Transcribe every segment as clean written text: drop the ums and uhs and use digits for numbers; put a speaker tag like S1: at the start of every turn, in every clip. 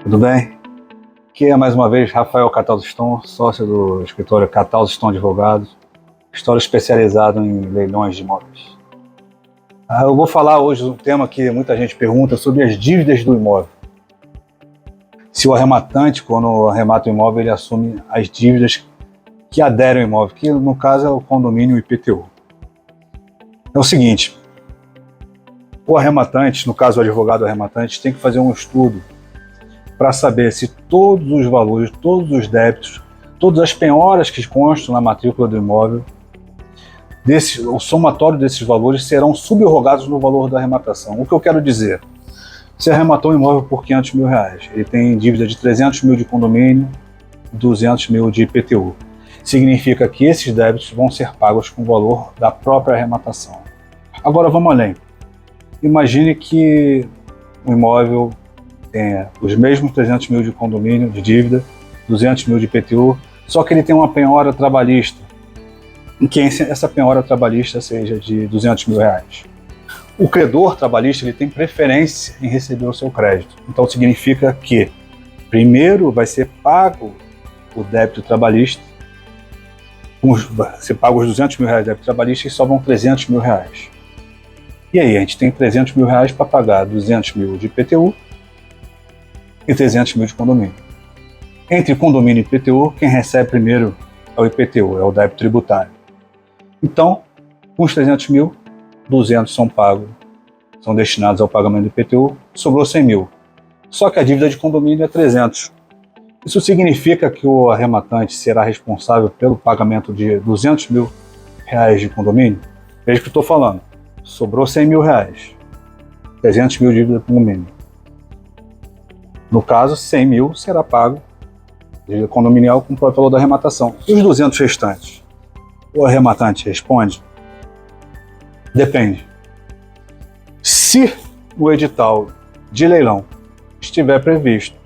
S1: Tudo bem? Aqui é mais uma vez Rafael Cataldo-Ston, sócio do escritório Cataldo-Ston Advogados, escritório especializado em leilões de imóveis. Eu vou falar hoje um tema que muita gente pergunta sobre as dívidas do imóvel. Se o arrematante, quando arremata o imóvel, ele assume as dívidas que aderem ao imóvel, que no caso é o condomínio IPTU. É o seguinte, o arrematante, no caso o advogado arrematante, tem que fazer um estudo para saber se todos os valores, todos os débitos, todas as penhoras que constam na matrícula do imóvel, o somatório desses valores serão subrogados no valor da arrematação. O que eu quero dizer? Você arrematou um imóvel por R$500 mil, ele tem dívida de 300 mil de condomínio, 200 mil de IPTU. Significa que esses débitos vão ser pagos com o valor da própria arrematação. Agora vamos além. Imagine que o imóvel tenha os mesmos 300 mil de condomínio, de dívida, 200 mil de IPTU, só que ele tem uma penhora trabalhista, em que essa penhora trabalhista seja de R$200 mil. O credor trabalhista ele tem preferência em receber o seu crédito. Então significa que primeiro vai ser pago o débito trabalhista, você paga os R$200 mil de débito trabalhista e sobram R$300 mil. E aí a gente tem R$300 mil para pagar 200 mil de IPTU e 300 mil de condomínio. Entre condomínio e IPTU, quem recebe primeiro é o IPTU, é o débito tributário. Então, com os 300 mil, 200 são pagos, são destinados ao pagamento do IPTU, sobrou 100 mil. Só que a dívida de condomínio é 300. Isso significa que o arrematante será responsável pelo pagamento de R$200 mil de condomínio? Veja o que eu estou falando. Sobrou R$100 mil, 300 mil de dívida de condomínio. No caso, 100 mil será pago de condominial com o próprio valor da arrematação. E os 200 restantes? O arrematante responde? Depende. Se o edital de leilão estiver previsto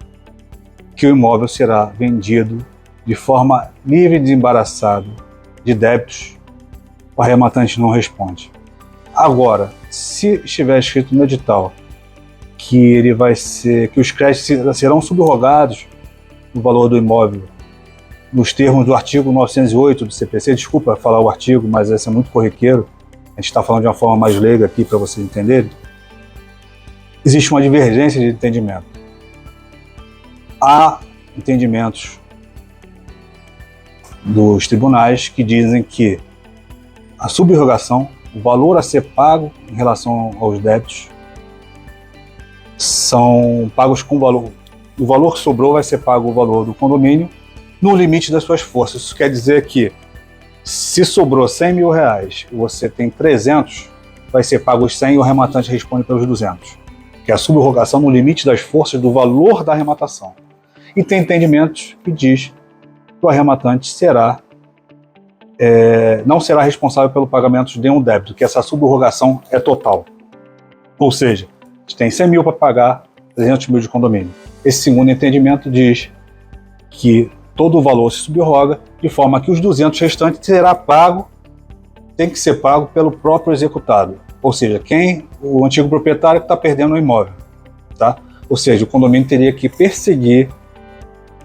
S1: que o imóvel será vendido de forma livre e desembaraçada de débitos, o arrematante não responde. Agora, se estiver escrito no edital que os créditos serão subrogados no valor do imóvel, nos termos do artigo 908 do CPC, desculpa falar o artigo, mas esse é muito corriqueiro, a gente está falando de uma forma mais leiga aqui para vocês entenderem, existe uma divergência de entendimento. Há entendimentos dos tribunais que dizem que a subrogação, o valor a ser pago em relação aos débitos, são pagos com o valor que sobrou vai ser pago o valor do condomínio no limite das suas forças. Isso quer dizer que se sobrou R$100 mil e você tem 300, vai ser pago os 100 e o arrematante responde pelos 200, que é a subrogação no limite das forças do valor da arrematação. E tem entendimentos que diz que o arrematante não será responsável pelo pagamento de um débito, que essa subrogação é total. Ou seja, a gente tem 100 mil para pagar, 300 mil de condomínio. Esse segundo entendimento diz que todo o valor se subroga, de forma que os 200 restantes tem que ser pago pelo próprio executado. Ou seja, o antigo proprietário que está perdendo o imóvel. Tá? Ou seja, o condomínio teria que perseguir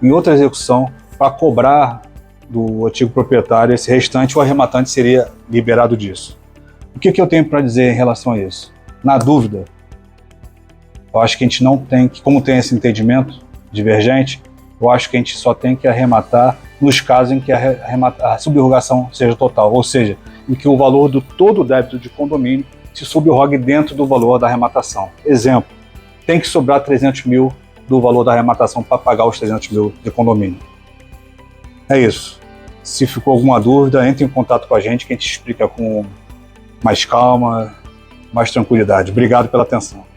S1: em outra execução para cobrar do antigo proprietário esse restante, o arrematante seria liberado disso. O que eu tenho para dizer em relação a isso? Na dúvida, eu acho que a gente não tem que, como tem esse entendimento divergente, eu acho que a gente só tem que arrematar nos casos em que a subrogação seja total, ou seja, em que o valor do todo o débito de condomínio se subrogue dentro do valor da arrematação. Exemplo, tem que sobrar 300 mil do valor da arrematação para pagar os 300 mil de condomínio. É isso. Se ficou alguma dúvida, entre em contato com a gente que a gente explica com mais calma, mais tranquilidade. Obrigado pela atenção.